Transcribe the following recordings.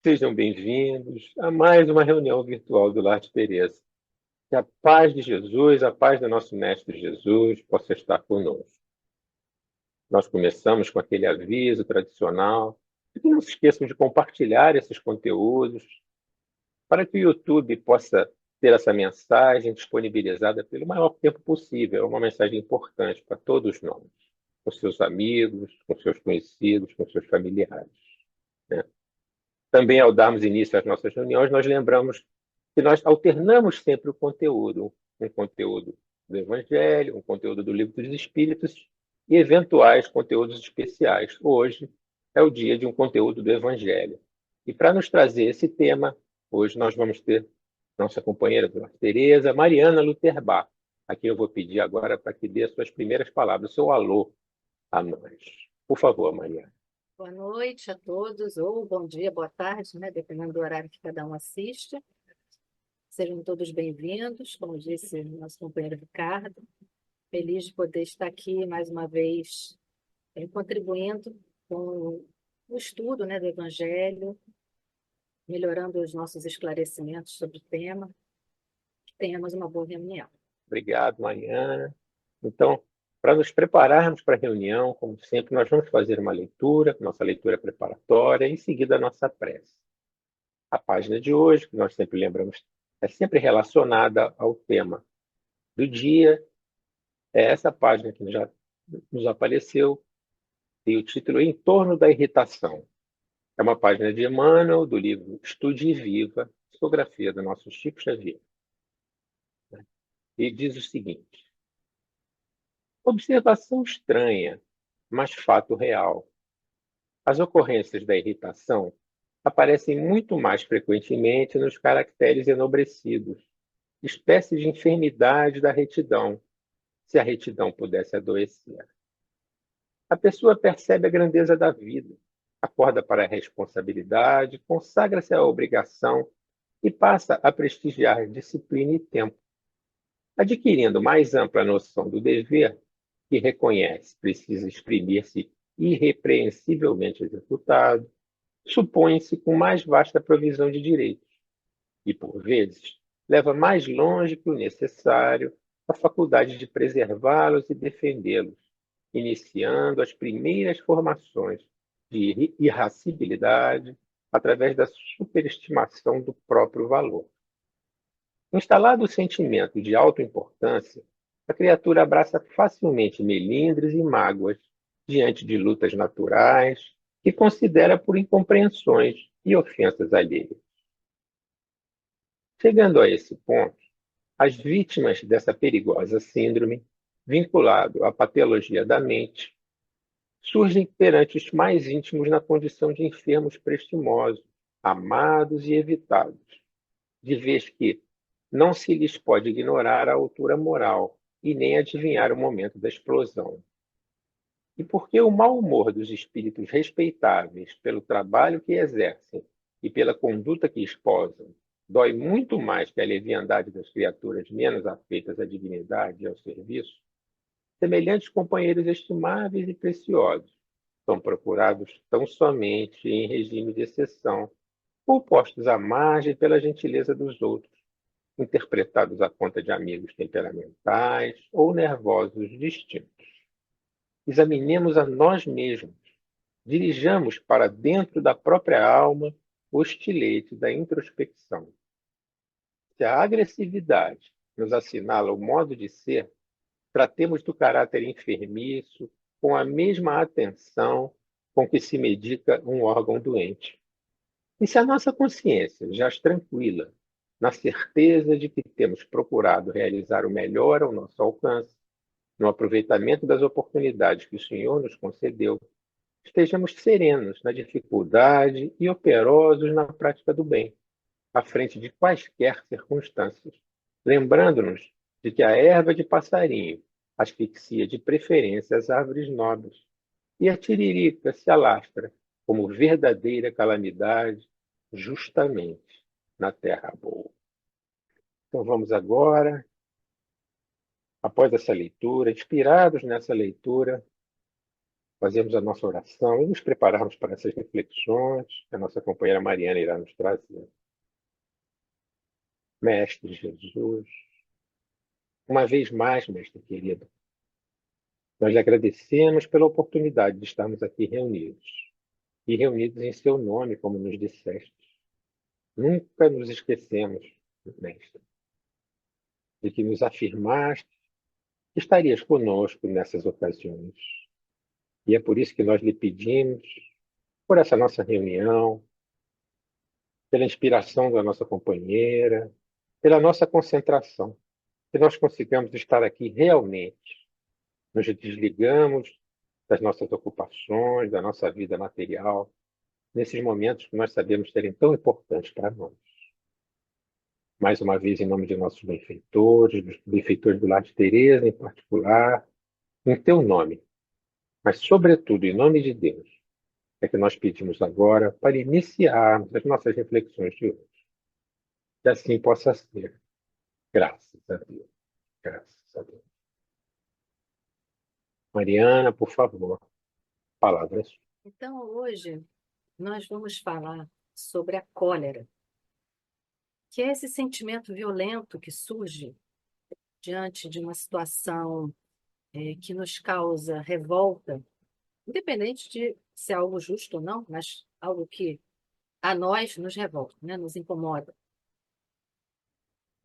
Sejam bem-vindos a mais uma reunião virtual do Lar de Teresa. Que a paz de Jesus, a paz do nosso Mestre Jesus possa estar conosco. Nós começamos com aquele aviso tradicional de que não se esqueçam de compartilhar esses conteúdos para que o YouTube possa ter essa mensagem disponibilizada pelo maior tempo possível. É uma mensagem importante para todos nós, com seus amigos, com seus conhecidos, com seus familiares, né? Também, ao darmos início às nossas reuniões, nós lembramos que nós alternamos sempre o conteúdo, um conteúdo do Evangelho, um conteúdo do Livro dos Espíritos e eventuais conteúdos especiais. Hoje é o dia de um conteúdo do Evangelho. E para nos trazer esse tema, hoje nós vamos ter nossa companheira Tereza, Mariana Lutherbach, a quem eu vou pedir agora para que dê as suas primeiras palavras, o seu alô a nós. Por favor, Mariana. Boa noite a todos, ou bom dia, boa tarde, né? Dependendo do horário que cada um assiste. Sejam todos bem-vindos, como disse nosso companheiro Ricardo. Feliz de poder estar aqui mais uma vez, contribuindo com o estudo, né, do Evangelho, melhorando os nossos esclarecimentos sobre o tema. Que tenhamos uma boa reunião. Obrigado, Mariana. Então, para nos prepararmos para a reunião, como sempre, nós vamos fazer uma leitura, nossa leitura preparatória, e em seguida a nossa prece. A página de hoje, que nós sempre lembramos, é sempre relacionada ao tema do dia. É essa página que já nos apareceu, tem o título Em torno da irritação. É uma página de Emmanuel, do livro Estude e Viva, psicografia do nosso Chico Xavier. E diz o seguinte: observação estranha, mas fato real. As ocorrências da irritação aparecem muito mais frequentemente nos caracteres enobrecidos, espécie de enfermidade da retidão, se a retidão pudesse adoecer. A pessoa percebe a grandeza da vida, acorda para a responsabilidade, consagra-se à obrigação e passa a prestigiar disciplina e tempo, adquirindo mais ampla noção do dever, que reconhece precisa exprimir-se irrepreensivelmente executado, supõe-se com mais vasta provisão de direitos e, por vezes, leva mais longe que o necessário a faculdade de preservá-los e defendê-los, iniciando as primeiras formações de irascibilidade através da superestimação do próprio valor. Instalado o sentimento de autoimportância, a criatura abraça facilmente melindres e mágoas diante de lutas naturais que considera por incompreensões e ofensas alheias. Chegando a esse ponto, as vítimas dessa perigosa síndrome, vinculado à patologia da mente, surgem perante os mais íntimos na condição de enfermos prestimosos, amados e evitados, de vez que não se lhes pode ignorar a altura moral e nem adivinhar o momento da explosão. E porque o mau humor dos espíritos respeitáveis pelo trabalho que exercem e pela conduta que esposam dói muito mais que a leviandade das criaturas menos afeitas à dignidade e ao serviço, semelhantes companheiros estimáveis e preciosos são procurados tão somente em regime de exceção, ou postos à margem pela gentileza dos outros, interpretados à conta de amigos temperamentais ou nervosos distintos. Examinemos a nós mesmos, dirijamos para dentro da própria alma o estilete da introspecção. Se a agressividade nos assinala o modo de ser, tratemos do caráter enfermiço com a mesma atenção com que se medica um órgão doente. E se a nossa consciência jaz tranquila, na certeza de que temos procurado realizar o melhor ao nosso alcance, no aproveitamento das oportunidades que o Senhor nos concedeu, estejamos serenos na dificuldade e operosos na prática do bem, à frente de quaisquer circunstâncias, lembrando-nos de que a erva de passarinho asfixia de preferência as árvores nobres, e a tiririca se alastra como verdadeira calamidade justamente na terra boa. Então vamos agora, após essa leitura, inspirados nessa leitura, fazermos a nossa oração e nos prepararmos para essas reflexões que a nossa companheira Mariana irá nos trazer. Mestre Jesus, uma vez mais, mestre querido, nós lhe agradecemos pela oportunidade de estarmos aqui reunidos, e reunidos em seu nome, como nos disseste. Nunca nos esquecemos, mestre, de que nos afirmaste que estarias conosco nessas ocasiões. E é por isso que nós lhe pedimos, por essa nossa reunião, pela inspiração da nossa companheira, pela nossa concentração, que nós consigamos estar aqui realmente. Nos desligamos das nossas ocupações, da nossa vida material, nesses momentos que nós sabemos serem tão importantes para nós. Mais uma vez, em nome de nossos benfeitores, dos benfeitores do Lar de Teresa em particular, em teu nome, mas sobretudo em nome de Deus, é que nós pedimos agora para iniciarmos as nossas reflexões de hoje. Que assim possa ser. Graças a Deus. Graças a Deus. Mariana, por favor, palavras. Então, hoje, nós vamos falar sobre a cólera, que é esse sentimento violento que surge diante de uma situação que nos causa revolta, independente de ser algo justo ou não, mas algo que a nós nos revolta, né? Nos incomoda.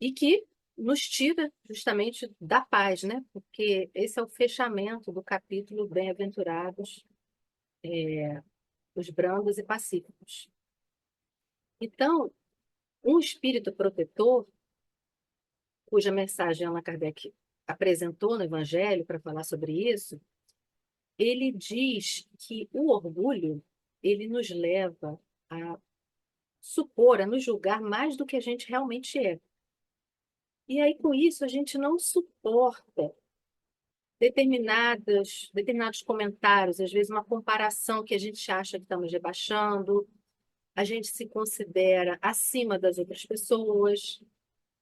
E que nos tira justamente da paz, né? Porque esse é o fechamento do capítulo Bem-aventurados, os brandos e pacíficos. Então, um espírito protetor, cuja mensagem Allan Kardec apresentou no Evangelho para falar sobre isso, ele diz que o orgulho, ele nos leva a supor, a nos julgar mais do que a gente realmente é. E aí, com isso, a gente não suporta determinados comentários, às vezes uma comparação que a gente acha que estamos rebaixando, a gente se considera acima das outras pessoas,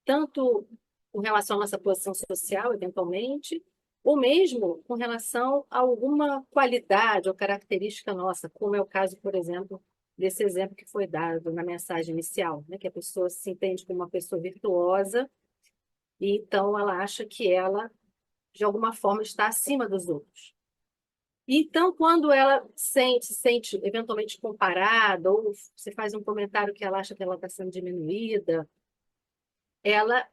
tanto com relação à nossa posição social, eventualmente, ou mesmo com relação a alguma qualidade ou característica nossa, como é o caso, por exemplo, desse exemplo que foi dado na mensagem inicial, né? Que a pessoa se entende como uma pessoa virtuosa e então ela acha que ela, de alguma forma, está acima dos outros. Então, quando ela se sente eventualmente comparada, ou você faz um comentário que ela acha que ela está sendo diminuída, ela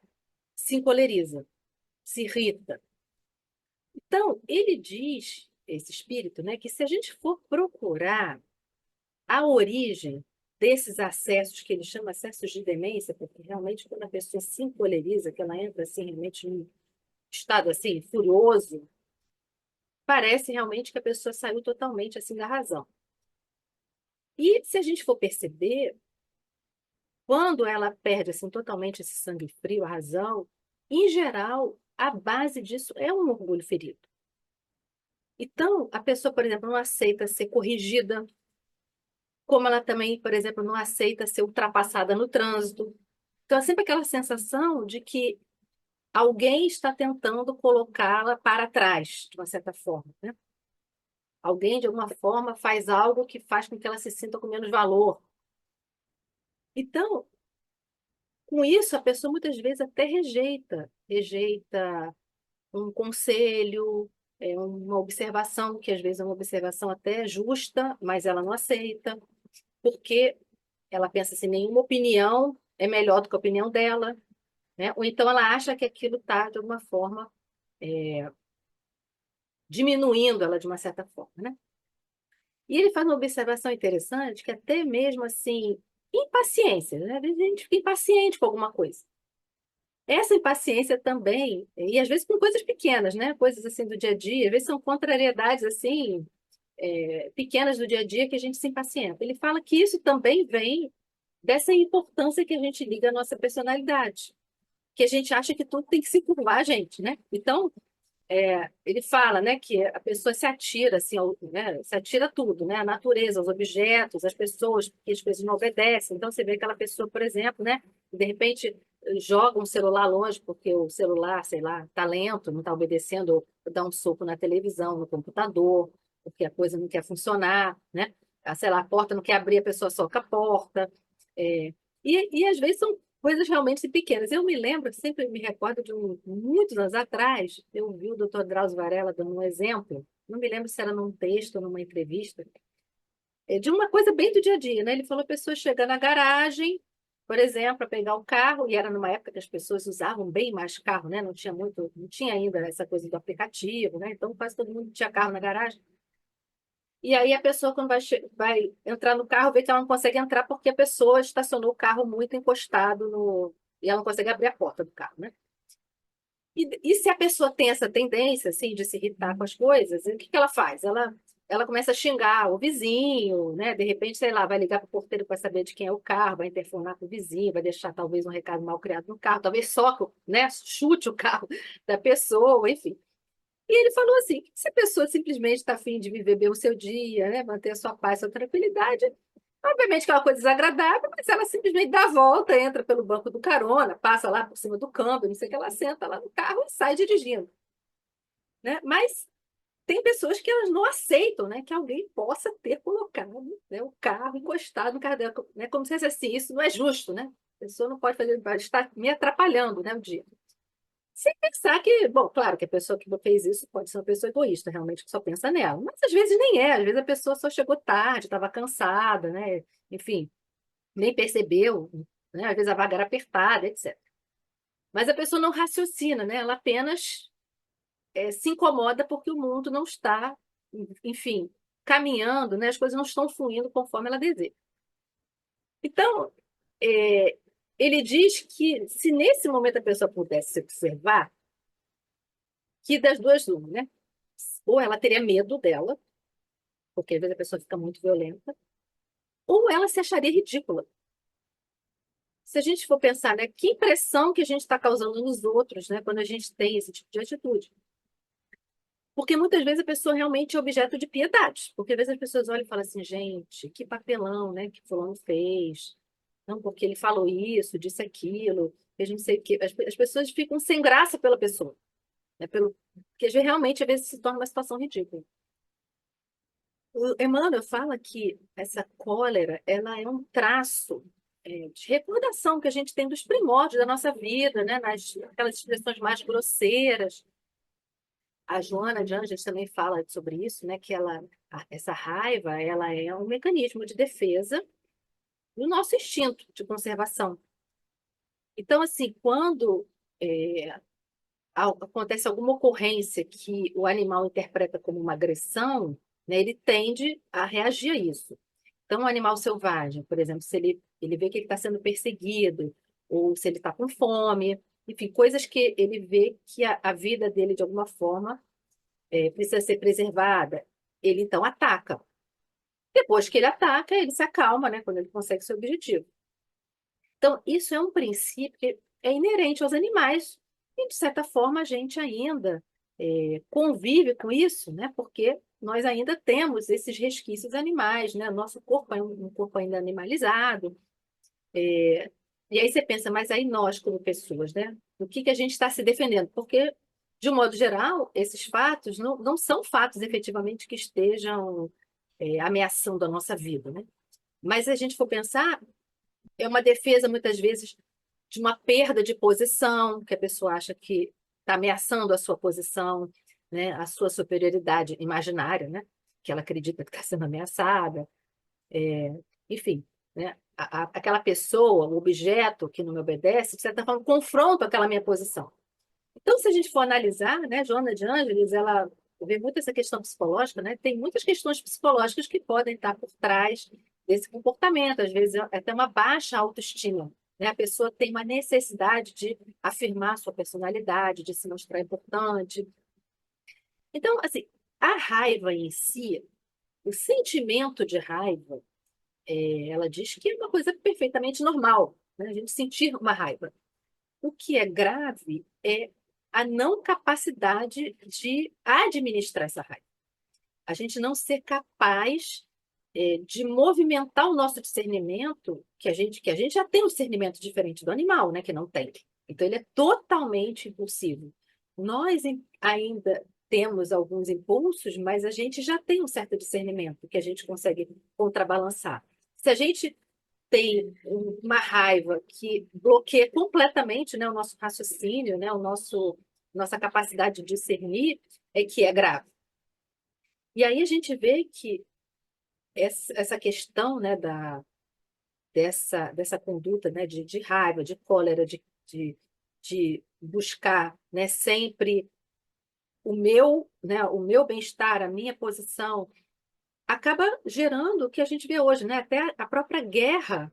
se encoleriza, se irrita. Então, ele diz, esse espírito, né, que se a gente for procurar a origem desses acessos, que ele chama acessos de demência, porque realmente quando a pessoa se encoleriza, que ela entra assim, realmente num estado assim, furioso, parece realmente que a pessoa saiu totalmente assim da razão. E se a gente for perceber, quando ela perde assim totalmente esse sangue frio, a razão, em geral, a base disso é um orgulho ferido. Então, a pessoa, por exemplo, não aceita ser corrigida, como ela também, por exemplo, não aceita ser ultrapassada no trânsito. Então, é sempre aquela sensação de que alguém está tentando colocá-la para trás, de uma certa forma, né? Alguém, de alguma forma, faz algo que faz com que ela se sinta com menos valor. Então, com isso, a pessoa muitas vezes até rejeita um conselho, uma observação, que às vezes é uma observação até justa, mas ela não aceita, porque ela pensa assim, nenhuma opinião é melhor do que a opinião dela, né? Ou então ela acha que aquilo está, de alguma forma, diminuindo ela de uma certa forma, né? E ele faz uma observação interessante, que até mesmo assim, impaciência, né? Às vezes a gente fica impaciente com alguma coisa. Essa impaciência também, e às vezes com coisas pequenas, né? Coisas assim do dia a dia, às vezes são contrariedades assim, pequenas do dia a dia que a gente se impacienta. Ele fala que isso também vem dessa importância que a gente liga à nossa personalidade, que a gente acha que tudo tem que se curvar a gente, né? Então, ele fala, né, que a pessoa se atira, assim, né, se atira a tudo, né? A natureza, os objetos, as pessoas, porque as coisas não obedecem. Então, você vê aquela pessoa, por exemplo, né, que de repente joga um celular longe porque o celular, sei lá, está lento, não está obedecendo, ou dá um soco na televisão, no computador, porque a coisa não quer funcionar, né? Sei lá, a porta não quer abrir, a pessoa soca a porta. É, e às vezes são coisas realmente pequenas. Eu me lembro, sempre me recordo de muitos anos atrás, eu vi o doutor Drauzio Varela dando um exemplo, não me lembro se era num texto ou numa entrevista, de uma coisa bem do dia a dia, né? Ele falou a pessoa chega na garagem, por exemplo, para pegar o carro, e era numa época que as pessoas usavam bem mais carro, né? Não tinha muito, não tinha ainda essa coisa do aplicativo, né? Então quase todo mundo tinha carro na garagem. E aí a pessoa, quando vai entrar no carro, vê que ela não consegue entrar porque a pessoa estacionou o carro muito encostado no. E ela não consegue abrir a porta do carro, né? E se a pessoa tem essa tendência, assim, de se irritar com as coisas, o que que ela faz? Ela começa a xingar o vizinho, né? De repente, sei lá, vai ligar para o porteiro para saber de quem é o carro, vai interfonar com o vizinho, vai deixar talvez um recado mal criado no carro, talvez soque, né? Chute o carro da pessoa, enfim. E ele falou assim, que se a pessoa simplesmente está afim de viver bem o seu dia, né, manter a sua paz, a sua tranquilidade, obviamente que é uma coisa desagradável, mas ela simplesmente dá a volta, entra pelo banco do carona, passa lá por cima do câmbio, não sei o que, ela senta lá no carro e sai dirigindo, né? Mas tem pessoas que elas não aceitam, né, que alguém possa ter colocado, né, o carro encostado no carro dela, né, como se fosse assim, isso não é justo, né? A pessoa não pode fazer, está me atrapalhando, né, o dia. Sem pensar que, bom, claro que a pessoa que fez isso pode ser uma pessoa egoísta, realmente, que só pensa nela. Mas às vezes nem é, às vezes a pessoa só chegou tarde, estava cansada, né? Enfim, nem percebeu, né? Às vezes a vaga era apertada, etc. Mas a pessoa não raciocina, né? Ela apenas se incomoda porque o mundo não está, enfim, caminhando, né? As coisas não estão fluindo conforme ela deseja. Então, é, ele diz que se nesse momento a pessoa pudesse se observar, que das duas, uma, né? Ou ela teria medo dela, porque às vezes a pessoa fica muito violenta, ou ela se acharia ridícula. Se a gente for pensar, né, que impressão que a gente está causando nos outros, né, quando a gente tem esse tipo de atitude. Porque muitas vezes a pessoa realmente é objeto de piedade. Porque às vezes as pessoas olham e falam assim, gente, que papelão, né, que fulano fez. Não, porque ele falou isso, disse aquilo, fez não sei o quê. As pessoas ficam sem graça pela pessoa, né, porque realmente às vezes se torna uma situação ridícula. O Emmanuel fala que essa cólera, ela é um traço de recordação que a gente tem dos primórdios da nossa vida, né? Aquelas expressões mais grosseiras. A Joana de Ângeles também fala sobre isso, né? Que essa raiva, ela é um mecanismo de defesa do nosso instinto de conservação. Então, assim, quando é, acontece alguma ocorrência que o animal interpreta como uma agressão, né, ele tende a reagir a isso. Então, um animal selvagem, por exemplo, se ele vê que ele está sendo perseguido, ou se ele está com fome, enfim, coisas que ele vê que a vida dele, de alguma forma, precisa ser preservada, ele então ataca. Depois que ele ataca, ele se acalma, né, quando ele consegue seu objetivo. Então, isso é um princípio que é inerente aos animais, e, de certa forma, a gente ainda convive com isso, né? Porque nós ainda temos esses resquícios animais, né? Nosso corpo é um corpo ainda animalizado. E aí você pensa, mas aí nós, como pessoas, né? Do que a gente está se defendendo? Porque, de um modo geral, esses fatos não são fatos efetivamente que estejam ameaçando a nossa vida, né? Mas se a gente for pensar, é uma defesa, muitas vezes, de uma perda de posição, que a pessoa acha que está ameaçando a sua posição, né, a sua superioridade imaginária, né, que ela acredita que está sendo ameaçada. Enfim, né, aquela pessoa, o objeto que não me obedece, de certa forma, confronta aquela minha posição. Então, se a gente for analisar, né, Joana de Ângeles, ela vê muito essa questão psicológica, né? Tem muitas questões psicológicas que podem estar por trás desse comportamento, às vezes é até uma baixa autoestima, né? A pessoa tem uma necessidade de afirmar sua personalidade, de se mostrar importante. Então, assim, a raiva em si, o sentimento de raiva, ela diz que é uma coisa perfeitamente normal, né? A gente sentir uma raiva. O que é grave é a não capacidade de administrar essa raiva. A gente não ser capaz de movimentar o nosso discernimento, que a gente já tem um discernimento diferente do animal, né, que não tem. Então, ele é totalmente impulsivo. Nós ainda temos alguns impulsos, mas a gente já tem um certo discernimento que a gente consegue contrabalançar. Se a gente tem uma raiva que bloqueia completamente, né, o nosso raciocínio, né, nossa capacidade de discernir, é que é grave. E aí a gente vê que essa questão, né, dessa conduta, né, de raiva, de cólera, de buscar, né, sempre o meu bem-estar, a minha posição, acaba gerando o que a gente vê hoje, né? Até a própria guerra,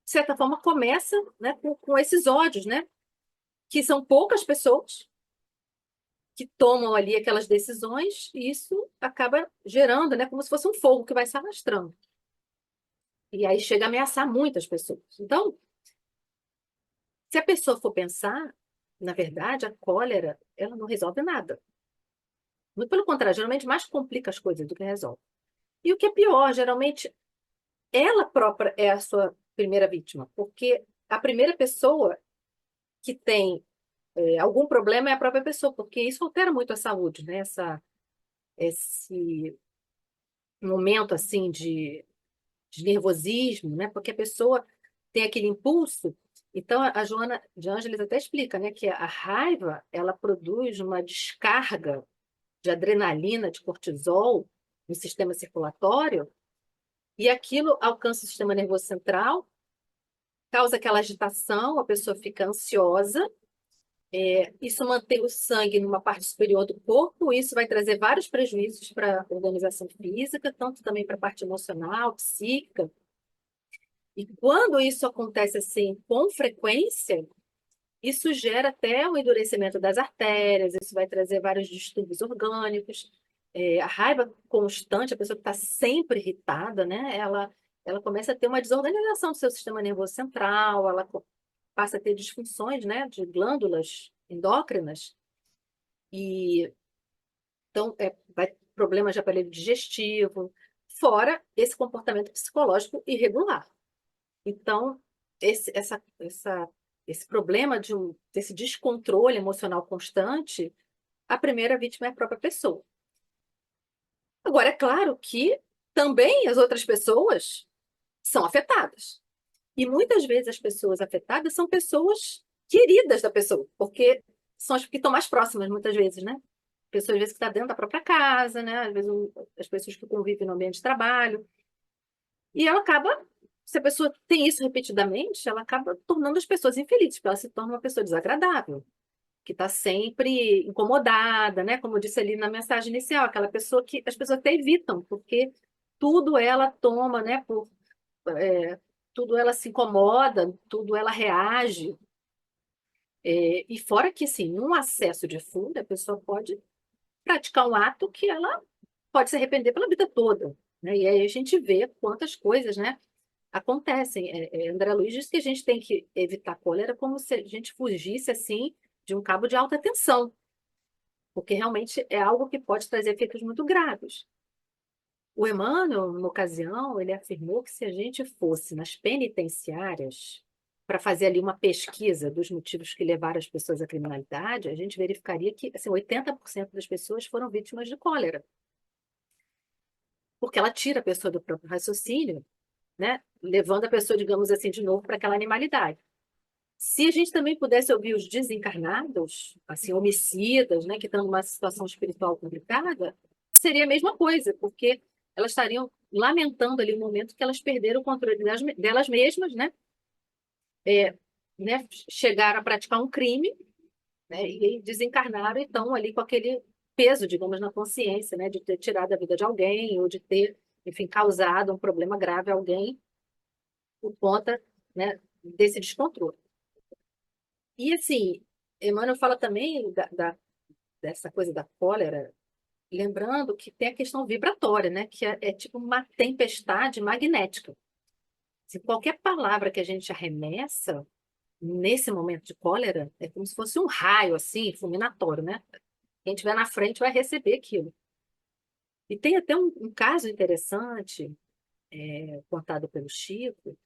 de certa forma, começa, né, com esses ódios, né? Que são poucas pessoas que tomam ali aquelas decisões e isso acaba gerando, né, como se fosse um fogo que vai se alastrando. E aí chega a ameaçar muitas pessoas. Então, se a pessoa for pensar, na verdade, a cólera, ela não resolve nada. Muito pelo contrário, geralmente mais complica as coisas do que resolve. E o que é pior, geralmente ela própria é a sua primeira vítima, porque a primeira pessoa que tem algum problema é a própria pessoa, porque isso altera muito a saúde, né? Esse momento assim de nervosismo, né? Porque a pessoa tem aquele impulso. Então, a Joana de Ângeles até explica, né, que a raiva ela produz uma descarga de adrenalina, de cortisol no sistema circulatório, e aquilo alcança o sistema nervoso central, causa aquela agitação, a pessoa fica ansiosa, isso mantém o sangue numa parte superior do corpo, isso vai trazer vários prejuízos para a organização física, tanto também para a parte emocional, psíquica. E quando isso acontece assim com frequência, isso gera até o endurecimento das artérias, isso vai trazer vários distúrbios orgânicos, a raiva constante, a pessoa que está sempre irritada, né? Ela começa a ter uma desorganização do seu sistema nervoso central, ela passa a ter disfunções, né, de glândulas endócrinas, e então vai problemas de aparelho digestivo, fora esse comportamento psicológico irregular. Então, esse problema desse descontrole emocional constante, a primeira vítima é a própria pessoa. Agora, é claro que também as outras pessoas são afetadas. E muitas vezes as pessoas afetadas são pessoas queridas da pessoa, porque são as que estão mais próximas, muitas vezes, né? Pessoas, às vezes, que estão dentro da própria casa, né? Às vezes, as pessoas que convivem no ambiente de trabalho. E ela acaba, se a pessoa tem isso repetidamente, ela acaba tornando as pessoas infelizes, porque ela se torna uma pessoa desagradável, que está sempre incomodada, né? Como eu disse ali na mensagem inicial, aquela pessoa que as pessoas até evitam, porque tudo ela toma, né? É, tudo ela se incomoda, tudo ela reage. E fora que, assim, num acesso de fúria, a pessoa pode praticar um ato que ela pode se arrepender pela vida toda, né? E aí a gente vê quantas coisas, né, acontecem. André Luiz diz que a gente tem que evitar cólera como se a gente fugisse, assim, de um cabo de alta tensão, porque realmente é algo que pode trazer efeitos muito graves. O Emmanuel, numa ocasião, ele afirmou que se a gente fosse nas penitenciárias para fazer ali uma pesquisa dos motivos que levaram as pessoas à criminalidade, a gente verificaria que assim, 80% das pessoas foram vítimas de cólera, porque ela tira a pessoa do próprio raciocínio, né? Levando a pessoa, digamos assim, de novo para aquela animalidade. Se a gente também pudesse ouvir os desencarnados, assim, homicidas, né, que estão numa situação espiritual complicada, seria a mesma coisa, porque elas estariam lamentando ali o momento que elas perderam o controle delas mesmas, né? Né? Chegaram a praticar um crime, né? E desencarnaram e estão ali com aquele peso, digamos, na consciência, né? De ter tirado a vida de alguém ou de ter, enfim, causado um problema grave a alguém por conta, né, desse descontrole. E assim, Emmanuel fala também dessa coisa da cólera, lembrando que tem a questão vibratória, né? Que é tipo uma tempestade magnética. Se qualquer palavra que a gente arremessa nesse momento de cólera, é como se fosse um raio, assim, fulminatório, né? Quem estiver na frente vai receber aquilo. E tem até um caso interessante, contado pelo Chico,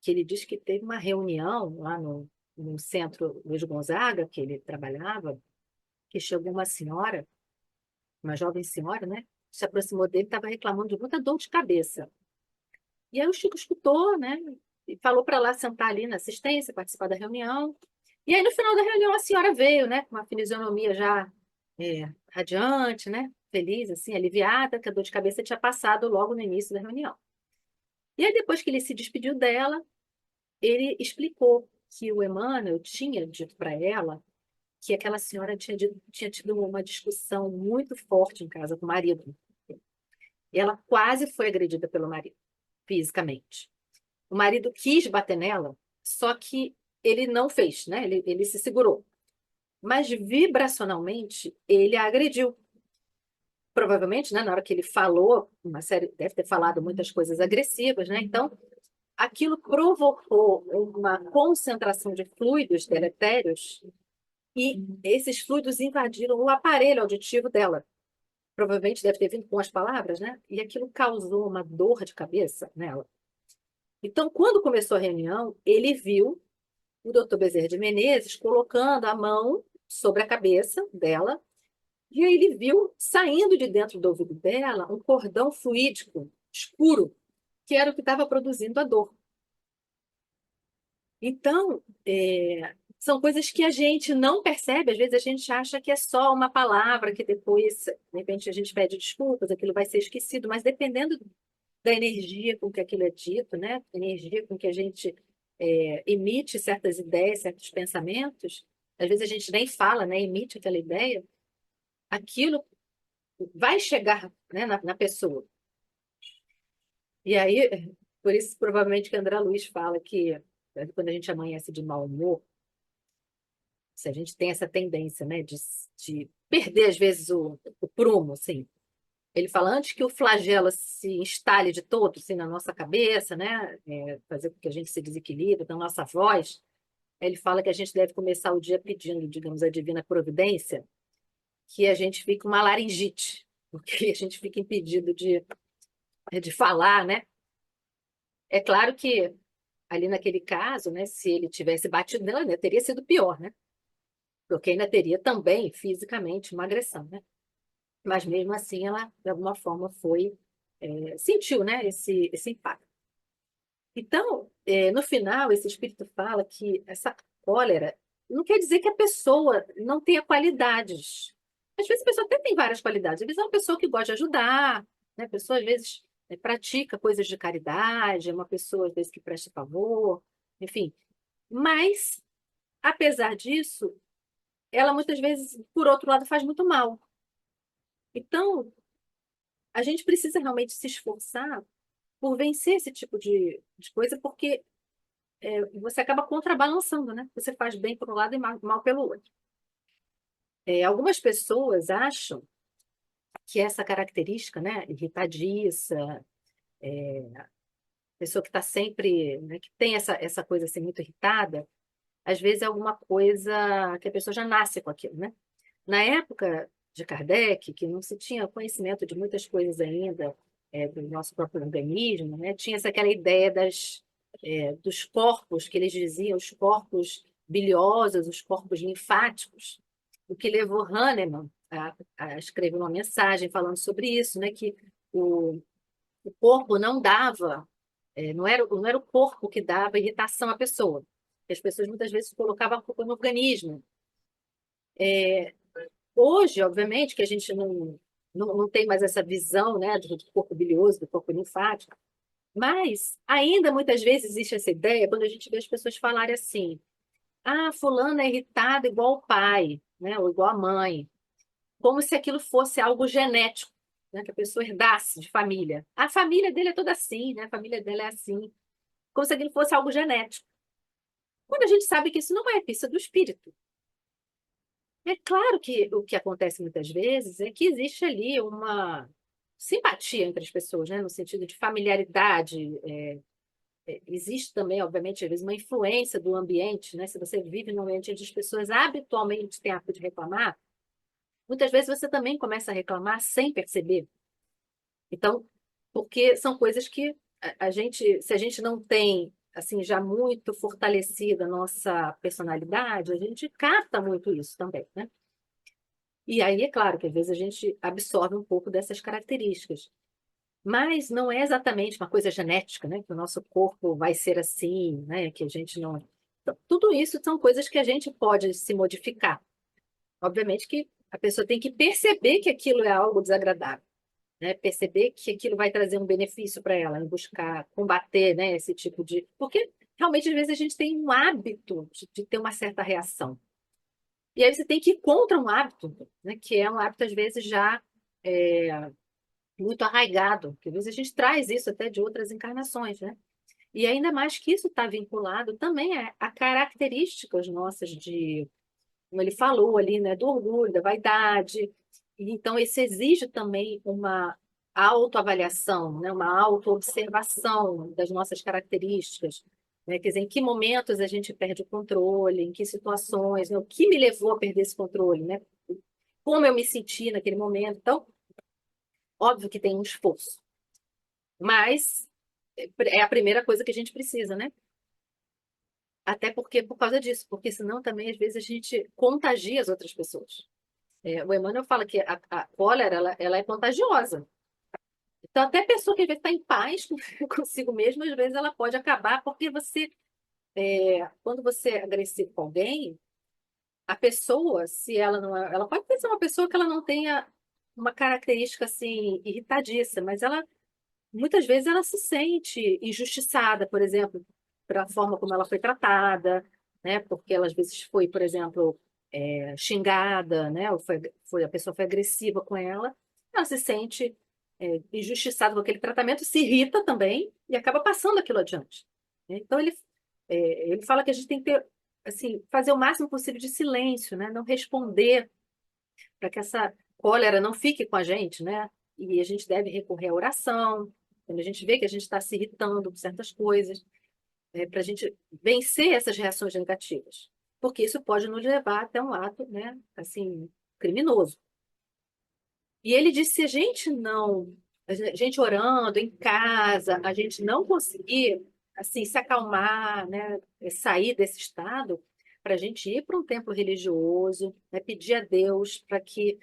que ele diz que teve uma reunião lá no centro Luiz Gonzaga, que ele trabalhava, que chegou uma senhora, uma jovem senhora, né? Se aproximou dele, estava reclamando de muita dor de cabeça. E aí o Chico escutou, né? E falou para lá sentar ali na assistência, participar da reunião. E aí no final da reunião a senhora veio, né? Com uma fisionomia já radiante, né? Feliz, assim, aliviada, que a dor de cabeça tinha passado logo no início da reunião. E aí depois que ele se despediu dela, ele explicou que o Emmanuel tinha dito para ela que aquela senhora tinha tido uma discussão muito forte em casa com o marido. E ela quase foi agredida pelo marido, fisicamente. O marido quis bater nela, só que ele não fez, né? Ele se segurou. Mas vibracionalmente, ele a agrediu. Provavelmente, né, na hora que ele falou, uma série, deve ter falado muitas coisas agressivas, né? Então, aquilo provocou uma concentração de fluidos deletérios e esses fluidos invadiram o aparelho auditivo dela. Provavelmente deve ter vindo com as palavras, né? E aquilo causou uma dor de cabeça nela. Então, quando começou a reunião, ele viu o doutor Bezerra de Menezes colocando a mão sobre a cabeça dela, e aí ele viu saindo de dentro do ouvido dela um cordão fluídico escuro, que era o que estava produzindo a dor. Então, são coisas que a gente não percebe, às vezes a gente acha que é só uma palavra que depois, de repente, a gente pede desculpas, aquilo vai ser esquecido, mas dependendo da energia com que aquilo é dito, né? Energia com que a gente emite certas ideias, certos pensamentos, às vezes a gente nem fala, né? Emite aquela ideia, aquilo vai chegar, né, na pessoa. E aí, por isso, provavelmente, que André Luiz fala que quando a gente amanhece de mau humor, se a gente tem essa tendência, né, de perder, às vezes, o prumo, assim. Ele fala, antes que o flagelo se instale de todo, assim, na nossa cabeça, né, fazer com que a gente se desequilibre, na nossa voz, ele fala que a gente deve começar o dia pedindo, digamos, a divina providência, que a gente fique uma laringite, porque a gente fica impedido de falar, né? É claro que ali naquele caso, né, se ele tivesse batido nela, né, teria sido pior, né? Porque ainda teria também fisicamente uma agressão, né? Mas mesmo assim ela, de alguma forma, sentiu, né, esse impacto. Então, no final, esse espírito fala que essa cólera não quer dizer que a pessoa não tenha qualidades. Às vezes a pessoa até tem várias qualidades. Às vezes é uma pessoa que gosta de ajudar, né? A pessoa, às vezes, pratica coisas de caridade, é uma pessoa, às vezes, que presta favor, enfim. Mas, apesar disso, ela muitas vezes, por outro lado, faz muito mal. Então, a gente precisa realmente se esforçar por vencer esse tipo de coisa, porque você acaba contrabalançando, né? Você faz bem por um lado e mal pelo outro. Algumas pessoas acham que essa característica, né, irritadiça, pessoa que está sempre, né, que tem essa coisa assim muito irritada, às vezes é alguma coisa que a pessoa já nasce com aquilo, né? Na época de Kardec, que não se tinha conhecimento de muitas coisas ainda do nosso próprio organismo, né? Tinha aquela ideia dos corpos, que eles diziam, os corpos biliosos, os corpos linfáticos, o que levou Hahnemann a escrever uma mensagem falando sobre isso, né? Que o corpo não dava, não era o corpo que dava irritação à pessoa. As pessoas muitas vezes colocavam a culpa no organismo. Hoje, obviamente, que a gente não tem mais essa visão, né, do corpo bilioso, do corpo linfático, mas ainda muitas vezes existe essa ideia quando a gente vê as pessoas falarem assim: ah, fulano é irritado igual o pai, né, ou igual a mãe, como se aquilo fosse algo genético, né, que a pessoa herdasse de família. A família dele é toda assim, né, a família dela é assim, como se aquilo fosse algo genético. Quando a gente sabe que isso não é isso é do espírito. É claro que o que acontece muitas vezes é que existe ali uma simpatia entre as pessoas, né? No sentido de familiaridade. Existe também, obviamente, às vezes, uma influência do ambiente, né? Se você vive num ambiente onde as pessoas habitualmente têm hábito de reclamar, muitas vezes você também começa a reclamar sem perceber. Então, porque são coisas que a gente, se a gente não tem assim já muito fortalecida a nossa personalidade, a gente capta muito isso também, né? E aí é claro que às vezes a gente absorve um pouco dessas características. Mas não é exatamente uma coisa genética, né? Que o nosso corpo vai ser assim, né? Que a gente não. Então, tudo isso são coisas que a gente pode se modificar. Obviamente que a pessoa tem que perceber que aquilo é algo desagradável, né? Perceber que aquilo vai trazer um benefício para ela, em buscar combater, né? Esse tipo de. Porque realmente, às vezes, a gente tem um hábito de ter uma certa reação. E aí você tem que ir contra um hábito, né? Que é um hábito, às vezes, já. é, Muito arraigado, que às vezes a gente traz isso até de outras encarnações, né? E ainda mais que isso está vinculado também a características nossas de, como ele falou ali, né, do orgulho, da vaidade. E então, isso exige também uma autoavaliação, né, uma autoobservação das nossas características. Né? Quer dizer, em que momentos a gente perde o controle, em que situações, né? O que me levou a perder esse controle, né? Como eu me senti naquele momento. Então, óbvio que tem um esforço. Mas é a primeira coisa que a gente precisa, né? Até porque, por causa disso, porque senão também, às vezes, a gente contagia as outras pessoas. O Emmanuel fala que a cólera, ela é contagiosa. Então, até a pessoa que às vezes está em paz consigo mesma, às vezes ela pode acabar, porque quando você é agressivo com alguém, a pessoa, se ela não é, ela pode ser uma pessoa que ela não tenha uma característica assim irritadiça, mas ela muitas vezes ela se sente injustiçada, por exemplo, pela forma como ela foi tratada, né? Porque ela às vezes foi, por exemplo, xingada, né? Ou a pessoa foi agressiva com ela se sente injustiçada com aquele tratamento, se irrita também e acaba passando aquilo adiante. Então ele fala que a gente tem que ter, assim, fazer o máximo possível de silêncio, né? Não responder para que essa cólera não fique com a gente, né? E a gente deve recorrer à oração, quando a gente vê que a gente está se irritando com certas coisas, para a gente vencer essas reações negativas, porque isso pode nos levar até um ato, né, assim, criminoso. E ele disse, se a gente não, a gente orando em casa, a gente não conseguir, assim, se acalmar, né, sair desse estado, para a gente ir para um templo religioso, né, pedir a Deus para que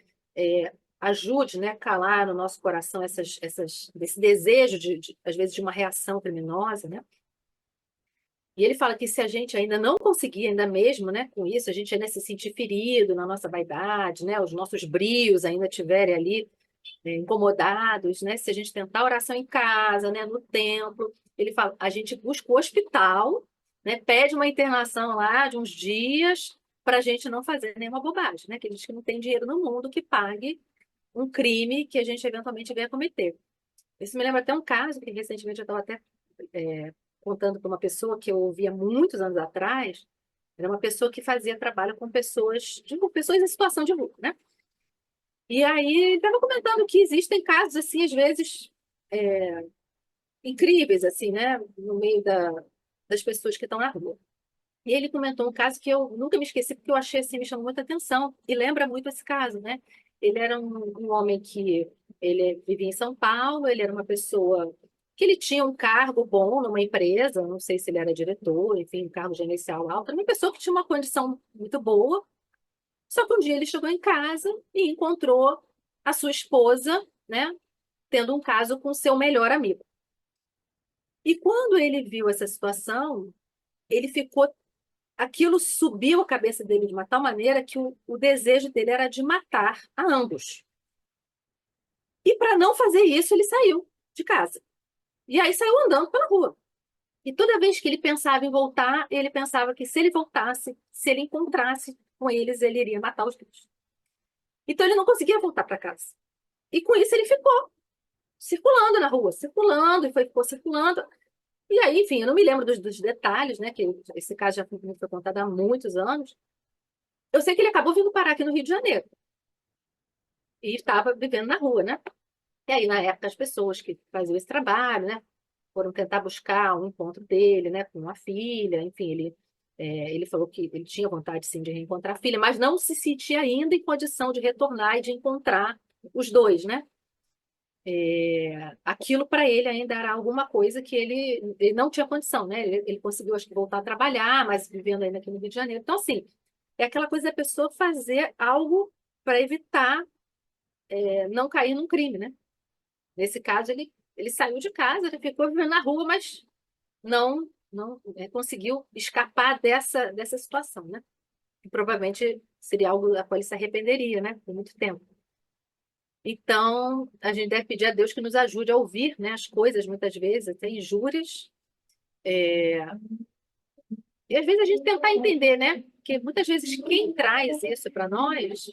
ajude, né, a calar no nosso coração esse desejo às vezes, de uma reação criminosa, né? E ele fala que se a gente ainda não conseguir, ainda mesmo, né, com isso, a gente ainda se sentir ferido na nossa vaidade, né, os nossos brios ainda estiverem ali incomodados, né, se a gente tentar oração em casa, né, no templo, ele fala, a gente busca o hospital, né, pede uma internação lá de uns dias para a gente não fazer nenhuma bobagem, né, que a gente não tem dinheiro no mundo que pague um crime que a gente eventualmente venha cometer. Isso me lembra até um caso que recentemente eu estava até contando para uma pessoa que eu ouvia muitos anos atrás. Era uma pessoa que fazia trabalho com pessoas, pessoas em situação de rua, né? E aí estava comentando que existem casos assim, às vezes incríveis assim, né, no meio das pessoas que estão na rua. E ele comentou um caso que eu nunca me esqueci, porque eu achei assim, me chamou muita atenção, e lembra muito esse caso, né? Ele era um homem que ele vivia em São Paulo, ele era uma pessoa que ele tinha um cargo bom numa empresa, não sei se ele era diretor, enfim, um cargo gerencial alto, era uma pessoa que tinha uma condição muito boa, só que um dia ele chegou em casa e encontrou a sua esposa, né, tendo um caso com seu melhor amigo. E quando ele viu essa situação, ele ficou aquilo subiu a cabeça dele de uma tal maneira que o desejo dele era de matar a ambos. E para não fazer isso, ele saiu de casa. E aí saiu andando pela rua. E toda vez que ele pensava em voltar, ele pensava que se ele voltasse, se ele encontrasse com eles, ele iria matar os dois. Então ele não conseguia voltar para casa. E com isso ele ficou circulando na rua, circulando, e ficou circulando. E aí, enfim, eu não me lembro dos detalhes, né? Que esse caso já foi contado há muitos anos. Eu sei que ele acabou vindo parar aqui no Rio de Janeiro. E estava vivendo na rua, né? E aí, na época, as pessoas que faziam esse trabalho, né, foram tentar buscar um encontro dele, né, com uma filha, enfim, ele falou que ele tinha vontade, sim, de reencontrar a filha, mas não se sentia ainda em condição de retornar e de encontrar os dois, né? Aquilo para ele ainda era alguma coisa que ele não tinha condição, né? Ele conseguiu, acho que, voltar a trabalhar, mas vivendo ainda aqui no Rio de Janeiro. Então, assim, é aquela coisa da pessoa fazer algo para evitar não cair num crime, né? Nesse caso, ele saiu de casa, ele ficou vivendo na rua, mas não conseguiu escapar dessa situação, né? Que provavelmente seria algo a qual ele se arrependeria, né? Por muito tempo. Então, a gente deve pedir a Deus que nos ajude a ouvir, né, as coisas, muitas vezes, tem injúrias, e às vezes a gente tentar entender, né? Porque muitas vezes quem traz isso para nós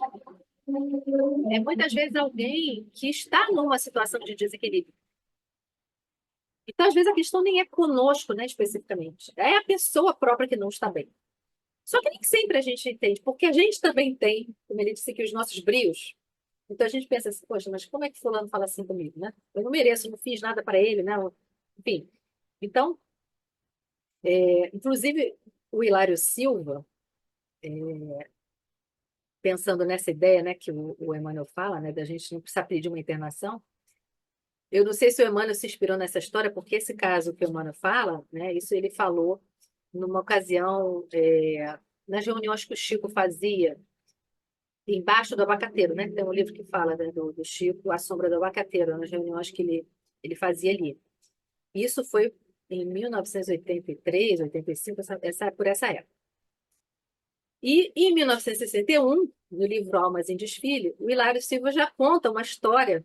é muitas vezes alguém que está numa situação de desequilíbrio. Então, às vezes, a questão nem é conosco, né, especificamente. É a pessoa própria que não está bem. Só que nem sempre a gente entende, porque a gente também tem, como ele disse aqui, os nossos brios. Então a gente pensa assim, poxa, mas como é que fulano fala assim comigo, né? Eu não mereço, não fiz nada para ele, né? Enfim. Então, inclusive, o Hilário Silva, pensando nessa ideia, né, que o Emmanuel fala, né, da gente não precisar pedir uma internação, eu não sei se o Emmanuel se inspirou nessa história, porque esse caso que o Emmanuel fala, né, isso ele falou numa ocasião, nas reuniões que o Chico fazia embaixo do abacateiro, né? Tem um livro que fala, né, do Chico, A Sombra do Abacateiro, nas reuniões que ele fazia ali. Isso foi em 1983, 85, por essa época. E em 1961, no livro Almas em Desfile, o Hilário Silva já conta uma história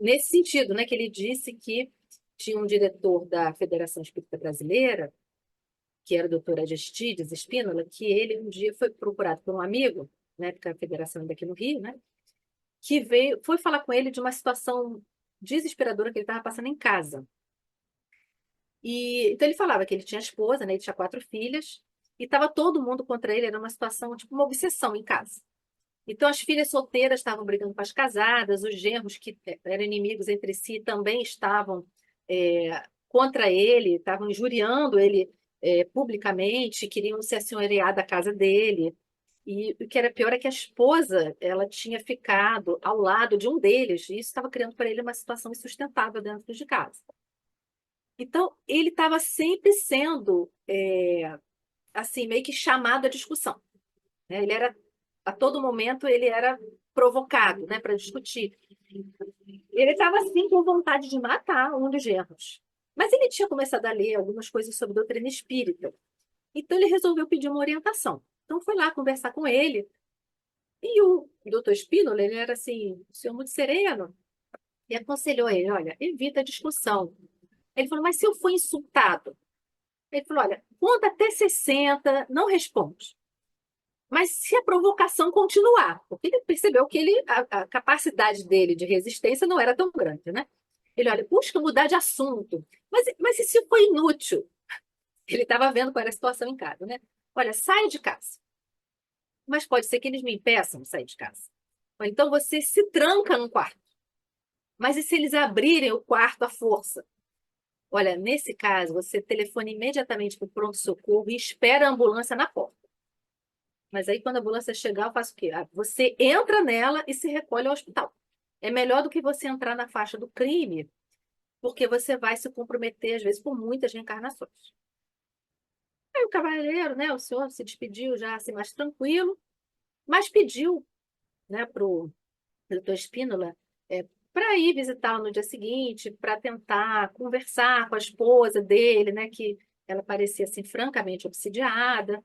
nesse sentido, né? Que ele disse que tinha um diretor da Federação Espírita Brasileira, que era o doutor Aristides Espínola, que ele um dia foi procurado por um amigo, né, porque a federação ainda aqui no Rio, né, que foi falar com ele de uma situação desesperadora que ele estava passando em casa. E então ele falava que ele tinha esposa, né, ele tinha 4 filhas, e estava todo mundo contra ele, era uma situação, tipo uma obsessão em casa. Então as filhas solteiras estavam brigando com as casadas, os genros que eram inimigos entre si também estavam contra ele, estavam injuriando ele publicamente, queriam se assenhorear da casa dele. E o que era pior é que a esposa, ela tinha ficado ao lado de um deles, e isso estava criando para ele uma situação insustentável dentro de casa. Então, ele estava sempre sendo, assim, meio que chamado à discussão, né? Ele era, a todo momento, ele era provocado, né, para discutir. Ele estava, assim, com vontade de matar um dos genros. Mas ele tinha começado a ler algumas coisas sobre doutrina espírita. Então, ele resolveu pedir uma orientação. Então, foi lá conversar com ele. E o doutor Spínola, ele era assim, um senhor muito sereno, e aconselhou ele, olha, evita a discussão. Ele falou, mas se eu for insultado? Ele falou, olha, conta até 60, não responde. Mas se a provocação continuar, porque ele percebeu que a capacidade dele de resistência não era tão grande, né? Ele, olha, busca mudar de assunto. Mas e se for inútil? Ele estava vendo qual era a situação em casa, né? Olha, saia de casa. Mas pode ser que eles me impeçam de sair de casa. Ou então você se tranca num quarto. Mas e se eles abrirem o quarto à força? Olha, nesse caso, você telefona imediatamente para o pronto-socorro e espera a ambulância na porta. Mas aí, quando a ambulância chegar, eu faço o quê? Você entra nela e se recolhe ao hospital. É melhor do que você entrar na faixa do crime, porque você vai se comprometer, às vezes, por muitas reencarnações. Aí o cavalheiro, né, o senhor se despediu já assim mais tranquilo, mas pediu, né, para o doutor Espínola para ir visitá-lo no dia seguinte, para tentar conversar com a esposa dele, né, que ela parecia assim francamente obsidiada.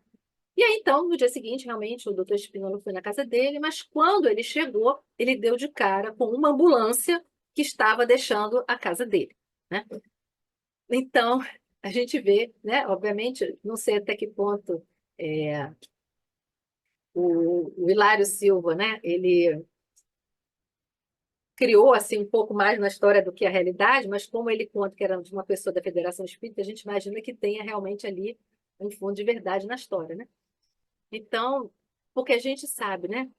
E aí, então, no dia seguinte, realmente, o doutor Espínola foi na casa dele, mas quando ele chegou, ele deu de cara com uma ambulância que estava deixando a casa dele, né? Então, a gente vê, né, obviamente, não sei até que ponto o Hilário Silva, né, ele criou assim um pouco mais na história do que a realidade, mas como ele conta que era de uma pessoa da Federação Espírita, a gente imagina que tenha realmente ali um fundo de verdade na história, né? Então, porque a gente sabe, né?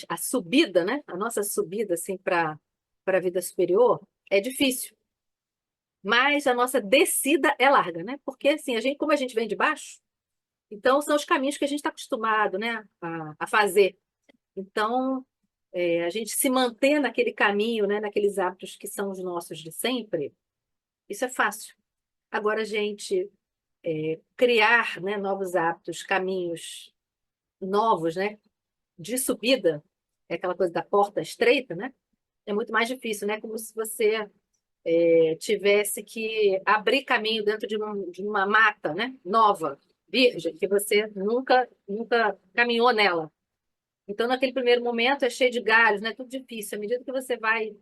A subida, né? A nossa subida assim para a vida superior é difícil, mas a nossa descida é larga, né? Porque assim, como a gente vem de baixo, então são os caminhos que a gente está acostumado, né? A fazer. Então, a gente se manter naquele caminho, né, naqueles hábitos que são os nossos de sempre, isso é fácil. Agora, a gente criar, né, novos hábitos, caminhos novos, né, de subida, é aquela coisa da porta estreita, né? É muito mais difícil, né? Como se você tivesse que abrir caminho dentro de uma mata, né? Nova, virgem, que você nunca caminhou nela. Então, naquele primeiro momento, é cheio de galhos, né? Tudo difícil. À medida que você vai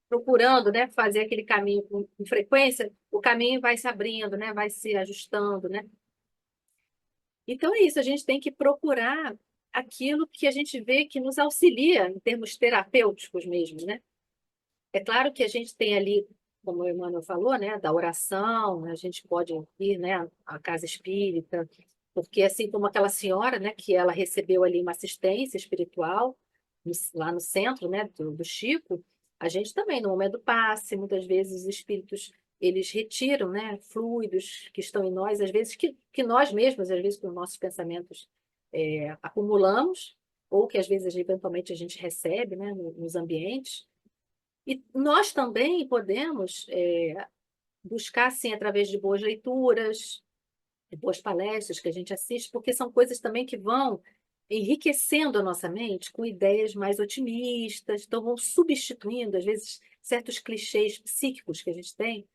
procurando, né, fazer aquele caminho com frequência, o caminho vai se abrindo, né? Vai se ajustando, né? Então é isso, a gente tem que procurar aquilo que a gente vê que nos auxilia em termos terapêuticos mesmo, né? É claro que a gente tem ali, como o Emmanuel falou, né, da oração, a gente pode ir, né, à casa espírita, porque assim como aquela senhora, né, que ela recebeu ali uma assistência espiritual lá no centro, né, do Chico, a gente também, no momento do passe, muitas vezes os espíritos, eles retiram, né, fluidos que estão em nós, às vezes que nós mesmos, às vezes com nossos pensamentos acumulamos, ou que às vezes eventualmente a gente recebe, né, nos ambientes. E nós também podemos buscar, assim, através de boas leituras, de boas palestras que a gente assiste, porque são coisas também que vão enriquecendo a nossa mente com ideias mais otimistas, então vão substituindo, às vezes, certos clichês psíquicos que a gente tem,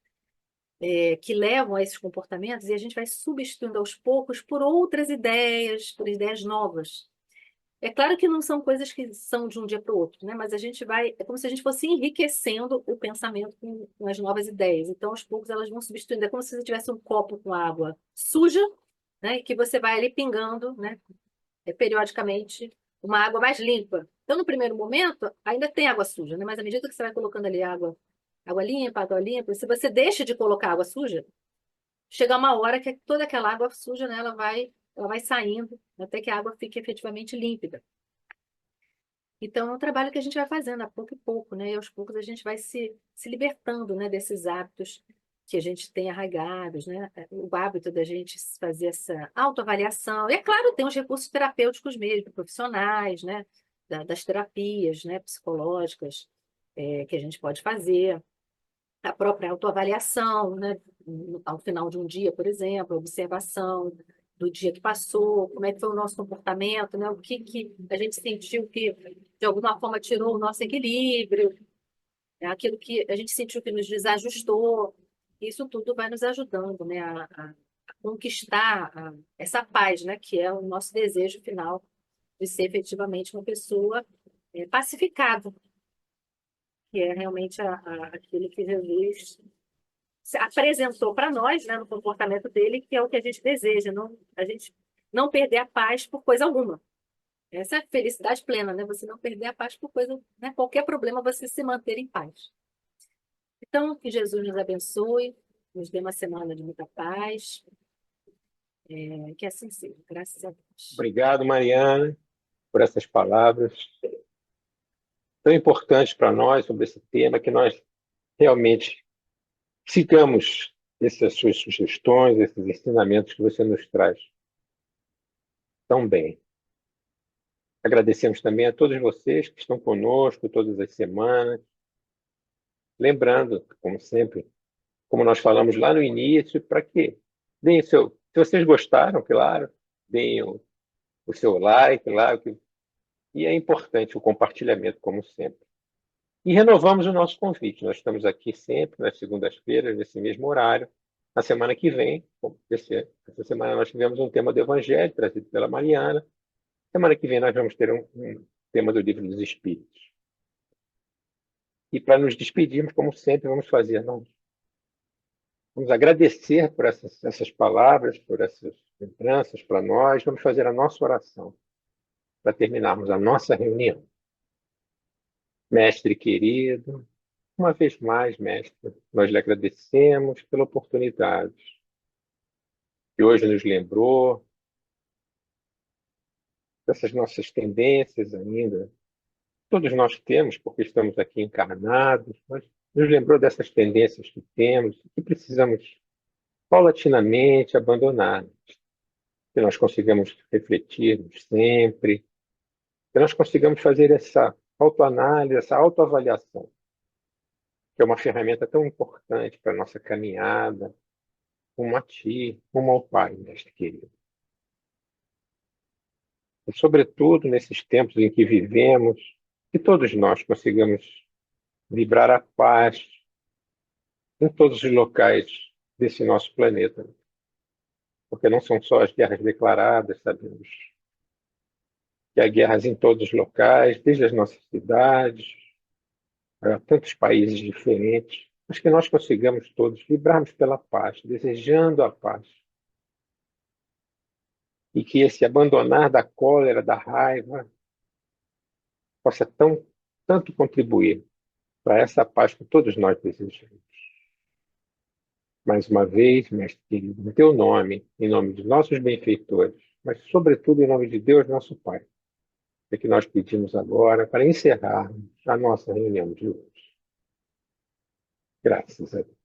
que levam a esses comportamentos, e a gente vai substituindo aos poucos por ideias novas. É claro que não são coisas que são de um dia para o outro, né? Mas a gente vai, é como se a gente fosse enriquecendo o pensamento com as novas ideias. Então, aos poucos, elas vão substituindo. É como se você tivesse um copo com água suja, né? E que você vai ali pingando, né? Periodicamente, uma água mais limpa. Então, no primeiro momento, ainda tem água suja, né? Mas à medida que você vai colocando ali água limpa, se você deixa de colocar água suja, chega uma hora que toda aquela água suja, né? Ela vai saindo até que a água fique efetivamente límpida. Então, é um trabalho que a gente vai fazendo a pouco e pouco, né? E aos poucos a gente vai se libertando, né, desses hábitos que a gente tem arraigados, né? O hábito da gente fazer essa autoavaliação. E, é claro, tem os recursos terapêuticos mesmo, profissionais, né? Das terapias, né, psicológicas, que a gente pode fazer. A própria autoavaliação, né? Ao final de um dia, por exemplo, a observação do dia que passou, como é que foi o nosso comportamento, né? O que a gente sentiu que, de alguma forma, tirou o nosso equilíbrio, né? Aquilo que a gente sentiu que nos desajustou. Isso tudo vai nos ajudando, né? A conquistar essa paz, né? Que é o nosso desejo final de ser efetivamente uma pessoa pacificada, que é realmente aquilo que Jesus se apresentou para nós, né, no comportamento dele, que é o que a gente deseja, não, a gente não perder a paz por coisa alguma. Essa é a felicidade plena, né? Você não perder a paz por coisa, né? Qualquer problema, você se manter em paz. Então, que Jesus nos abençoe, nos dê uma semana de muita paz, que assim seja, graças a Deus. Obrigado, Mariana, por essas palavras tão importantes para nós sobre esse tema, que nós realmente sigamos essas suas sugestões, esses ensinamentos que você nos traz tão bem. Agradecemos também a todos vocês que estão conosco todas as semanas. Lembrando, como sempre, como nós falamos lá no início, para que deem se vocês gostaram, claro, deem o seu like lá, e é importante o compartilhamento, como sempre. E renovamos o nosso convite. Nós estamos aqui sempre, nas segundas-feiras, nesse mesmo horário. Na semana que vem, essa semana nós tivemos um tema do Evangelho, trazido pela Mariana. Semana que vem nós vamos ter um tema do Livro dos Espíritos. E para nos despedirmos, como sempre, vamos fazer, vamos agradecer por essas palavras, por essas lembranças para nós. Vamos fazer a nossa oração para terminarmos a nossa reunião. Mestre querido, uma vez mais, mestre, nós lhe agradecemos pela oportunidade que hoje nos lembrou dessas nossas tendências ainda. Todos nós temos, porque estamos aqui encarnados, mas nos lembrou dessas tendências que temos, que precisamos paulatinamente abandonar, que nós consigamos refletir sempre, que nós consigamos fazer essa autoanálise, essa autoavaliação, que é uma ferramenta tão importante para a nossa caminhada, rumo a Ti, rumo ao Pai, mestre querido. E, sobretudo, nesses tempos em que vivemos, que todos nós consigamos vibrar a paz em todos os locais desse nosso planeta. Porque não são só as guerras declaradas, sabemos que há guerras em todos os locais, desde as nossas cidades, a tantos países diferentes, mas que nós consigamos todos vibrarmos pela paz, desejando a paz. E que esse abandonar da cólera, da raiva, possa tanto contribuir para essa paz que todos nós desejamos. Mais uma vez, mestre querido, em teu nome, em nome dos nossos benfeitores, mas sobretudo em nome de Deus, nosso Pai, é que nós pedimos agora para encerrarmos a nossa reunião de hoje. Graças a Deus.